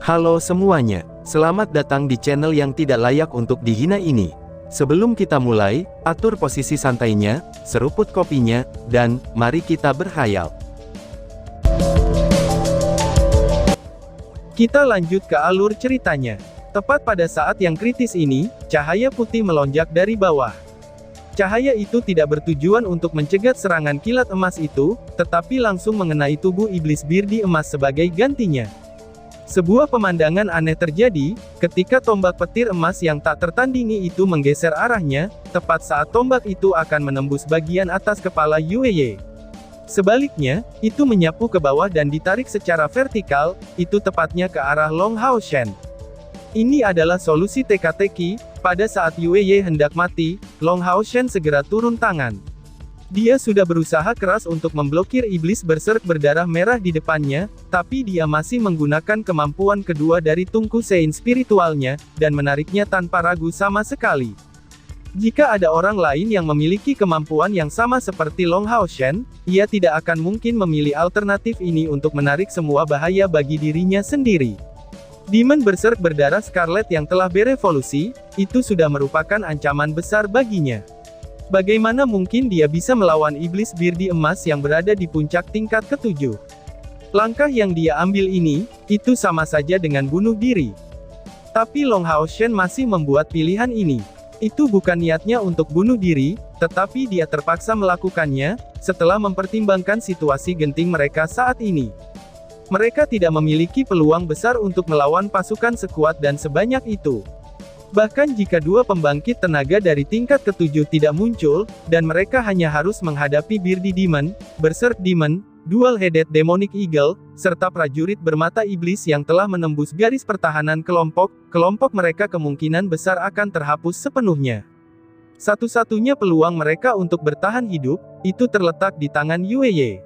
Halo semuanya, selamat datang di channel yang tidak layak untuk dihina ini. Sebelum kita mulai, atur posisi santainya, seruput kopinya, dan mari kita berkhayal. Kita lanjut ke alur ceritanya. Tepat pada saat yang kritis ini, cahaya putih melonjak dari bawah. Cahaya itu tidak bertujuan untuk mencegat serangan kilat emas itu, tetapi langsung mengenai tubuh iblis birdi emas sebagai gantinya. Sebuah pemandangan aneh terjadi, ketika tombak petir emas yang tak tertandingi itu menggeser arahnya, tepat saat tombak itu akan menembus bagian atas kepala Yueye. Sebaliknya, itu menyapu ke bawah dan ditarik secara vertikal, itu tepatnya ke arah Long Hao Shen. Ini adalah solusi teka-teki, pada saat Yueye hendak mati, Long Hao Shen segera turun tangan. Dia sudah berusaha keras untuk memblokir iblis berserk berdarah merah di depannya, tapi dia masih menggunakan kemampuan kedua dari tungku sein spiritualnya, dan menariknya tanpa ragu sama sekali. Jika ada orang lain yang memiliki kemampuan yang sama seperti Long Hao Shen, ia tidak akan mungkin memilih alternatif ini untuk menarik semua bahaya bagi dirinya sendiri. Demon berserk berdarah Scarlet yang telah berevolusi, itu sudah merupakan ancaman besar baginya. Bagaimana mungkin dia bisa melawan iblis birdi emas yang berada di puncak tingkat ke-7? Langkah yang dia ambil ini, itu sama saja dengan bunuh diri. Tapi Long Hao Shen masih membuat pilihan ini. Itu bukan niatnya untuk bunuh diri, tetapi dia terpaksa melakukannya, setelah mempertimbangkan situasi genting mereka saat ini. Mereka tidak memiliki peluang besar untuk melawan pasukan sekuat dan sebanyak itu. Bahkan jika dua pembangkit tenaga dari tingkat ke-7 tidak muncul, dan mereka hanya harus menghadapi Birdi Demon, Berserk Demon, Dual-Headed Demonic Eagle, serta prajurit bermata iblis yang telah menembus garis pertahanan kelompok mereka kemungkinan besar akan terhapus sepenuhnya. Satu-satunya peluang mereka untuk bertahan hidup, itu terletak di tangan Yueye.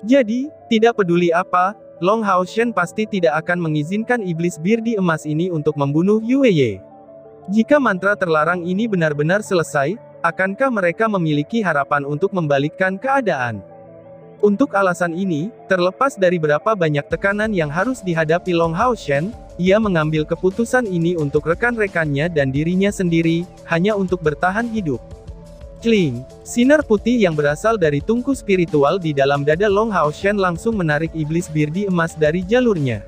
Jadi, tidak peduli apa, Long Hao Shen pasti tidak akan mengizinkan iblis birdi emas ini untuk membunuh Yueye. Jika mantra terlarang ini benar-benar selesai, akankah mereka memiliki harapan untuk membalikkan keadaan? Untuk alasan ini, terlepas dari berapa banyak tekanan yang harus dihadapi Long Hao Shen, ia mengambil keputusan ini untuk rekan-rekannya dan dirinya sendiri, hanya untuk bertahan hidup. Kling, sinar putih yang berasal dari tungku spiritual di dalam dada Long Hao Shen langsung menarik iblis birdi emas dari jalurnya.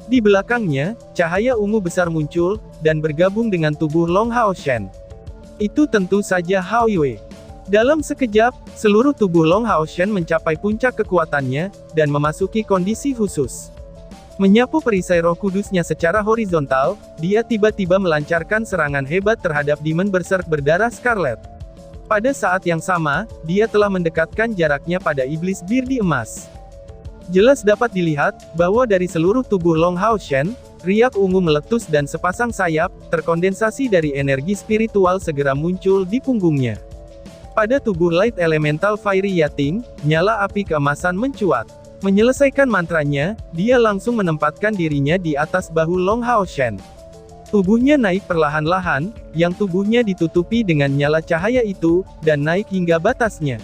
Di belakangnya, cahaya ungu besar muncul, dan bergabung dengan tubuh Long Hao Shen. Itu tentu saja Hao Yue. Dalam sekejap, seluruh tubuh Long Hao Shen mencapai puncak kekuatannya, dan memasuki kondisi khusus. Menyapu perisai roh kudusnya secara horizontal, dia tiba-tiba melancarkan serangan hebat terhadap Demon Berserk berdarah Scarlet. Pada saat yang sama, dia telah mendekatkan jaraknya pada iblis birdi emas. Jelas dapat dilihat, bahwa dari seluruh tubuh Long Hao Shen, riak ungu meletus dan sepasang sayap, terkondensasi dari energi spiritual segera muncul di punggungnya. Pada tubuh Light Elemental Fiery Yating, nyala api keemasan mencuat. Menyelesaikan mantranya, dia langsung menempatkan dirinya di atas bahu Long Hao Shen. Tubuhnya naik perlahan-lahan, yang tubuhnya ditutupi dengan nyala cahaya itu, dan naik hingga batasnya.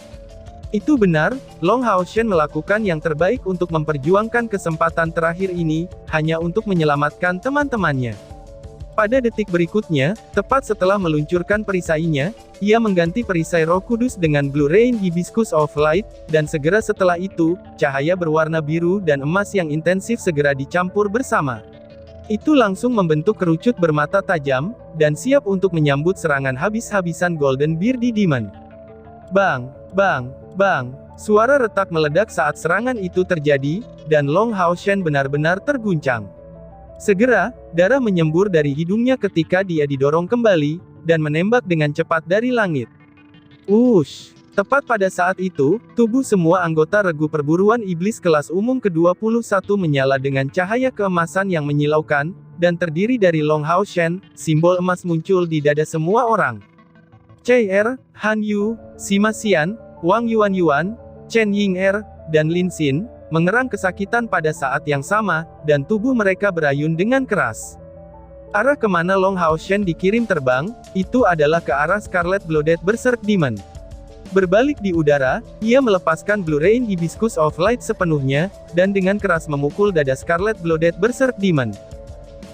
Itu benar, Long Hao Shen melakukan yang terbaik untuk memperjuangkan kesempatan terakhir ini, hanya untuk menyelamatkan teman-temannya. Pada detik berikutnya, tepat setelah meluncurkan perisainya, ia mengganti perisai roh kudus dengan Blue Rain Hibiscus of Light, dan segera setelah itu, cahaya berwarna biru dan emas yang intensif segera dicampur bersama. Itu langsung membentuk kerucut bermata tajam, dan siap untuk menyambut serangan habis-habisan Golden Birdi Demon. Bang! Bang! Bang! Suara retak meledak saat serangan itu terjadi, dan Long Hao Shen benar-benar terguncang. Segera, darah menyembur dari hidungnya ketika dia didorong kembali, dan menembak dengan cepat dari langit. Wush! Tepat pada saat itu, tubuh semua anggota regu perburuan iblis kelas umum ke-21 menyala dengan cahaya keemasan yang menyilaukan, dan terdiri dari Long Hao Shen, simbol emas muncul di dada semua orang. Cai Er, Han Yu, Sima Xian, Wang Yuan, Chen Ying-er, dan Lin Xin, mengerang kesakitan pada saat yang sama, dan tubuh mereka berayun dengan keras. Arah kemana Long Hao Shen dikirim terbang, itu adalah ke arah Scarlet Blooded Berserk Demon. Berbalik di udara, ia melepaskan Blue Rain Hibiscus of Light sepenuhnya, dan dengan keras memukul dada Scarlet Blooded Berserk Demon.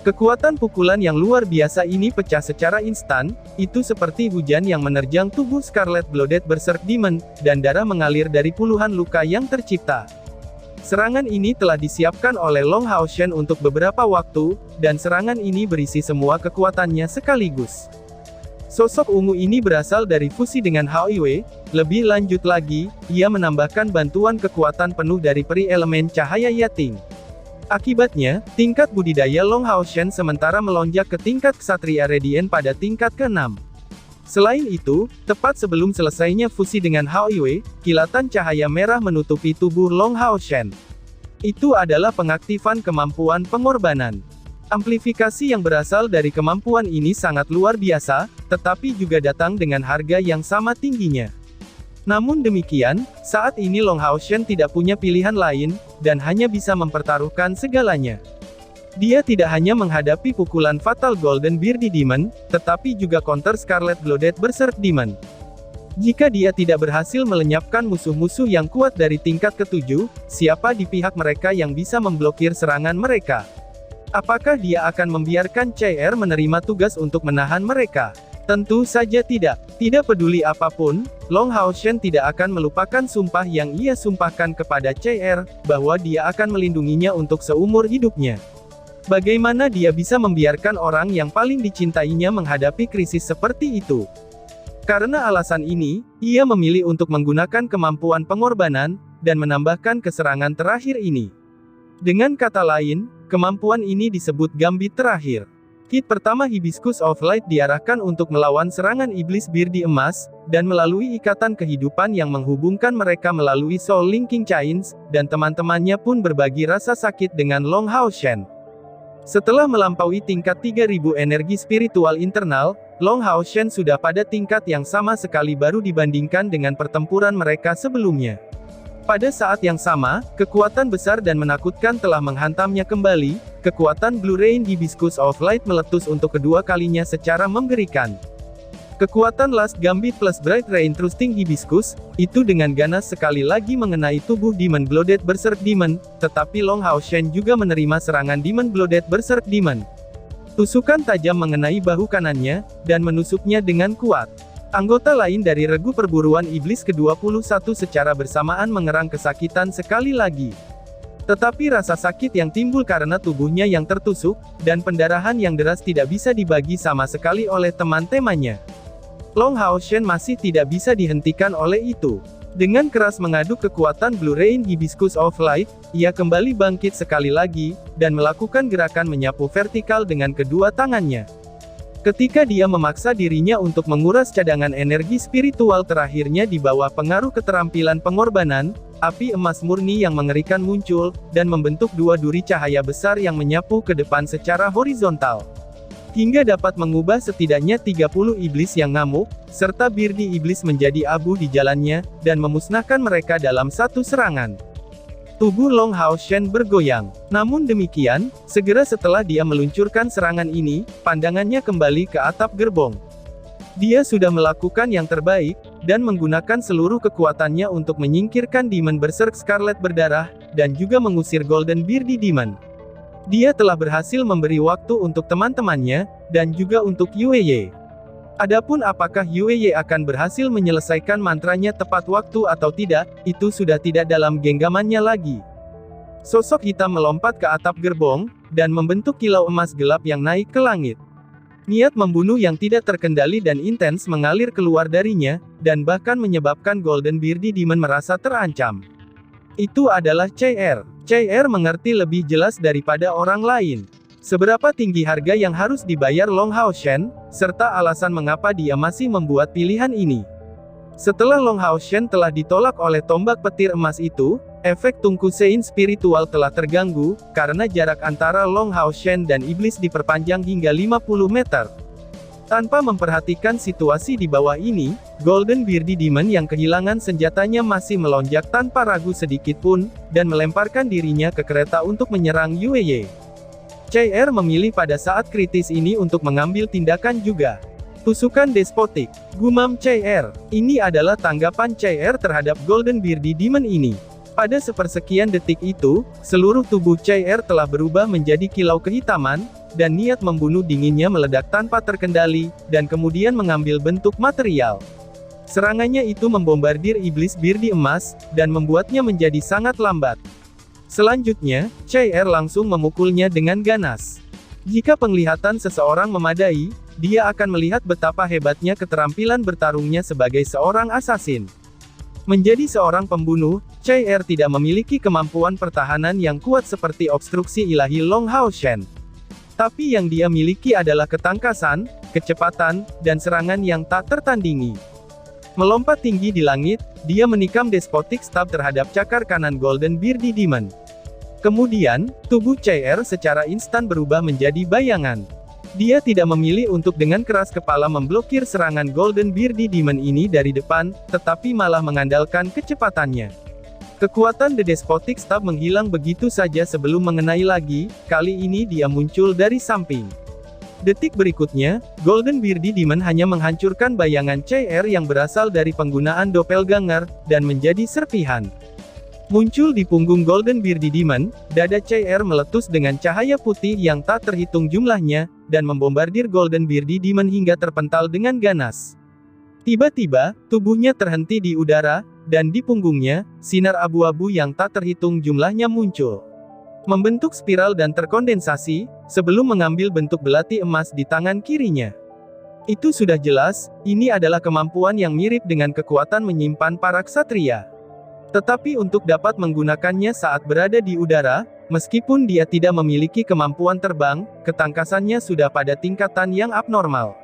Kekuatan pukulan yang luar biasa ini pecah secara instan, itu seperti hujan yang menerjang tubuh Scarlet Blooded Berserk Demon, dan darah mengalir dari puluhan luka yang tercipta. Serangan ini telah disiapkan oleh Long Hao Shen untuk beberapa waktu, dan serangan ini berisi semua kekuatannya sekaligus. Sosok ungu ini berasal dari fusi dengan Hao Yue. Lebih lanjut lagi, ia menambahkan bantuan kekuatan penuh dari peri elemen cahaya Yating. Akibatnya, tingkat budidaya Long Hao Shen sementara melonjak ke tingkat Ksatria Radiant pada tingkat ke-6. Selain itu, tepat sebelum selesainya fusi dengan Hao Yue, kilatan cahaya merah menutupi tubuh Long Hao Shen. Itu adalah pengaktifan kemampuan pengorbanan. Amplifikasi yang berasal dari kemampuan ini sangat luar biasa, tetapi juga datang dengan harga yang sama tingginya. Namun demikian, saat ini Long Hao Shen tidak punya pilihan lain, dan hanya bisa mempertaruhkan segalanya. Dia tidak hanya menghadapi pukulan fatal Golden Bearded Demon, tetapi juga counter Scarlet Blooded Berserk Demon. Jika dia tidak berhasil melenyapkan musuh-musuh yang kuat dari tingkat ke-7, siapa di pihak mereka yang bisa memblokir serangan mereka? Apakah dia akan membiarkan CR menerima tugas untuk menahan mereka? Tentu saja tidak. Tidak peduli apapun, Long Hao Shen tidak akan melupakan sumpah yang ia sumpahkan kepada CR, bahwa dia akan melindunginya untuk seumur hidupnya. Bagaimana dia bisa membiarkan orang yang paling dicintainya menghadapi krisis seperti itu? Karena alasan ini, ia memilih untuk menggunakan kemampuan pengorbanan, dan menambahkan keserangan terakhir ini. Dengan kata lain, kemampuan ini disebut Gambit terakhir. Kit pertama Hibiscus of Light diarahkan untuk melawan serangan iblis Bearded Emas, dan melalui ikatan kehidupan yang menghubungkan mereka melalui Soul Linking Chains, dan teman-temannya pun berbagi rasa sakit dengan Long Hao Shen. Setelah melampaui tingkat 3000 energi spiritual internal, Long Hao Shen sudah pada tingkat yang sama sekali baru dibandingkan dengan pertempuran mereka sebelumnya. Pada saat yang sama, kekuatan besar dan menakutkan telah menghantamnya kembali. Kekuatan Blue Rain Hibiscus of Light meletus untuk kedua kalinya secara mengerikan. Kekuatan Last Gambit plus Bright Rain Thrusting Hibiscus, itu dengan ganas sekali lagi mengenai tubuh Demon Blooded Berserk Demon, tetapi Long Hao Shen juga menerima serangan Demon Blooded Berserk Demon. Tusukan tajam mengenai bahu kanannya, dan menusuknya dengan kuat. Anggota lain dari regu perburuan iblis ke-21 secara bersamaan mengerang kesakitan sekali lagi. Tetapi rasa sakit yang timbul karena tubuhnya yang tertusuk, dan pendarahan yang deras tidak bisa dibagi sama sekali oleh teman-temannya. Long Hao Shen masih tidak bisa dihentikan oleh itu. Dengan keras mengaduk kekuatan Blue Rain Hibiscus of Light, ia kembali bangkit sekali lagi, dan melakukan gerakan menyapu vertikal dengan kedua tangannya. Ketika dia memaksa dirinya untuk menguras cadangan energi spiritual terakhirnya di bawah pengaruh keterampilan pengorbanan, api emas murni yang mengerikan muncul, dan membentuk dua duri cahaya besar yang menyapu ke depan secara horizontal. Hingga dapat mengubah setidaknya 30 iblis yang ngamuk, serta Bearded Iblis menjadi abu di jalannya, dan memusnahkan mereka dalam satu serangan. Tubuh Long Hao Shen bergoyang. Namun demikian, segera setelah dia meluncurkan serangan ini, pandangannya kembali ke atap gerbong. Dia sudah melakukan yang terbaik, dan menggunakan seluruh kekuatannya untuk menyingkirkan Demon Berserk Scarlet berdarah, dan juga mengusir Golden Bearded Demon. Dia telah berhasil memberi waktu untuk teman-temannya, dan juga untuk Yue. Adapun apakah Yue akan berhasil menyelesaikan mantranya tepat waktu atau tidak, itu sudah tidak dalam genggamannya lagi. Sosok hitam melompat ke atap gerbong, dan membentuk kilau emas gelap yang naik ke langit. Niat membunuh yang tidak terkendali dan intens mengalir keluar darinya, dan bahkan menyebabkan Golden Bearded Demon merasa terancam. Itu adalah CR. CR mengerti lebih jelas daripada orang lain seberapa tinggi harga yang harus dibayar Long Hao Shen, serta alasan mengapa dia masih membuat pilihan ini. Setelah Long Hao Shen telah ditolak oleh tombak petir emas itu, efek tungku Sein spiritual telah terganggu, karena jarak antara Long Hao Shen dan iblis diperpanjang hingga 50 meter. Tanpa memperhatikan situasi di bawah ini, Golden Bearded Demon yang kehilangan senjatanya masih melonjak tanpa ragu sedikit pun, dan melemparkan dirinya ke kereta untuk menyerang Yue. CR memilih pada saat kritis ini untuk mengambil tindakan juga. Tusukan despotik, gumam CR. Ini adalah tanggapan CR terhadap Golden Bearded Demon ini. Pada sepersekian detik itu, seluruh tubuh CR telah berubah menjadi kilau kehitaman, dan niat membunuh dinginnya meledak tanpa terkendali, dan kemudian mengambil bentuk material. Serangannya itu membombardir iblis bir di emas, dan membuatnya menjadi sangat lambat. Selanjutnya, Chai-Er langsung memukulnya dengan ganas. Jika penglihatan seseorang memadai, dia akan melihat betapa hebatnya keterampilan bertarungnya sebagai seorang asasin. Menjadi seorang pembunuh, Chai-Er tidak memiliki kemampuan pertahanan yang kuat seperti obstruksi ilahi Long Hao Shen. Tapi yang dia miliki adalah ketangkasan, kecepatan, dan serangan yang tak tertandingi. Melompat tinggi di langit, dia menikam despotic stab terhadap cakar kanan Golden Beardy Demon. Kemudian, tubuh Chai-Er secara instan berubah menjadi bayangan. Dia tidak memilih untuk dengan keras kepala memblokir serangan Golden Beardy Demon ini dari depan, tetapi malah mengandalkan kecepatannya. Kekuatan The Despotic Stab menghilang begitu saja sebelum mengenai lagi, kali ini dia muncul dari samping. Detik berikutnya, Golden Beardy Demon hanya menghancurkan bayangan Chai-Er yang berasal dari penggunaan doppelganger, dan menjadi serpihan. Muncul di punggung Golden Beardy Demon, dada Chai-Er meletus dengan cahaya putih yang tak terhitung jumlahnya, dan membombardir Golden Beardy Demon hingga terpental dengan ganas. Tiba-tiba, tubuhnya terhenti di udara, dan di punggungnya, sinar abu-abu yang tak terhitung jumlahnya muncul. Membentuk spiral dan terkondensasi, sebelum mengambil bentuk belati emas di tangan kirinya. Itu sudah jelas, ini adalah kemampuan yang mirip dengan kekuatan menyimpan para ksatria. Tetapi untuk dapat menggunakannya saat berada di udara, meskipun dia tidak memiliki kemampuan terbang, ketangkasannya sudah pada tingkatan yang abnormal.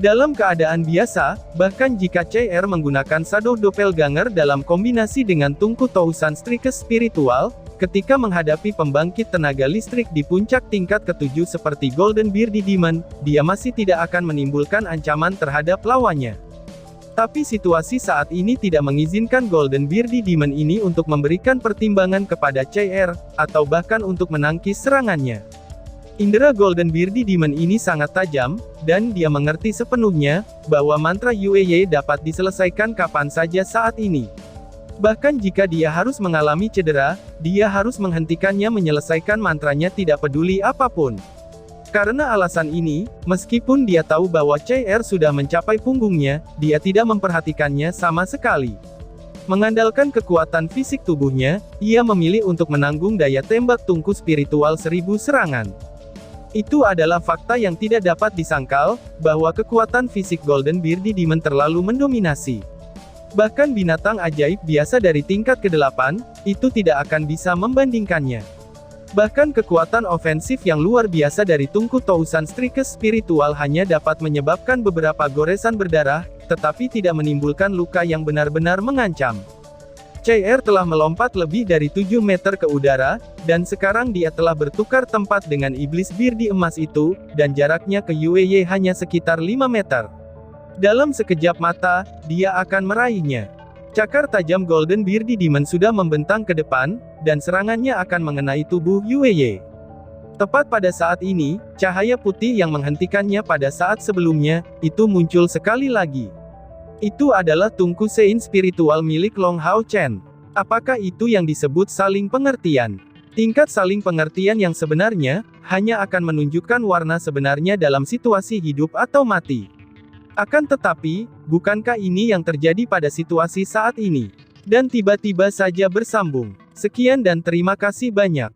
Dalam keadaan biasa, bahkan jika Chai-Er menggunakan Shadow Doppelganger dalam kombinasi dengan Tungku Tousan Strikes spiritual, ketika menghadapi pembangkit tenaga listrik di puncak tingkat ke-7 seperti Golden Beardy Demon, dia masih tidak akan menimbulkan ancaman terhadap lawannya. Tapi situasi saat ini tidak mengizinkan Golden Beardy Demon ini untuk memberikan pertimbangan kepada Chai-Er, atau bahkan untuk menangkis serangannya. Indera Golden Beardy Demon ini sangat tajam, dan dia mengerti sepenuhnya, bahwa mantra Yueye dapat diselesaikan kapan saja saat ini. Bahkan jika dia harus mengalami cedera, dia harus menghentikannya menyelesaikan mantranya tidak peduli apapun. Karena alasan ini, meskipun dia tahu bahwa Chai-Er sudah mencapai punggungnya, dia tidak memperhatikannya sama sekali. Mengandalkan kekuatan fisik tubuhnya, ia memilih untuk menanggung daya tembak tungku spiritual 1000 serangan. Itu adalah fakta yang tidak dapat disangkal, bahwa kekuatan fisik Golden Beardy Demon terlalu mendominasi. Bahkan binatang ajaib biasa dari tingkat ke-8, itu tidak akan bisa membandingkannya. Bahkan kekuatan ofensif yang luar biasa dari Tungku Tousan Strikes spiritual hanya dapat menyebabkan beberapa goresan berdarah, tetapi tidak menimbulkan luka yang benar-benar mengancam. Chai-Er telah melompat lebih dari 7 meter ke udara, dan sekarang dia telah bertukar tempat dengan iblis bir di emas itu, dan jaraknya ke Yueye hanya sekitar 5 meter. Dalam sekejap mata, dia akan meraihnya. Cakar tajam Golden Beardy Demon sudah membentang ke depan, dan serangannya akan mengenai tubuh Yueye. Tepat pada saat ini, cahaya putih yang menghentikannya pada saat sebelumnya, itu muncul sekali lagi. Itu adalah Tungku Sein spiritual milik Long Hao Chen. Apakah itu yang disebut saling pengertian? Tingkat saling pengertian yang sebenarnya, hanya akan menunjukkan warna sebenarnya dalam situasi hidup atau mati. Akan tetapi, bukankah ini yang terjadi pada situasi saat ini? Dan tiba-tiba saja bersambung. Sekian dan terima kasih banyak.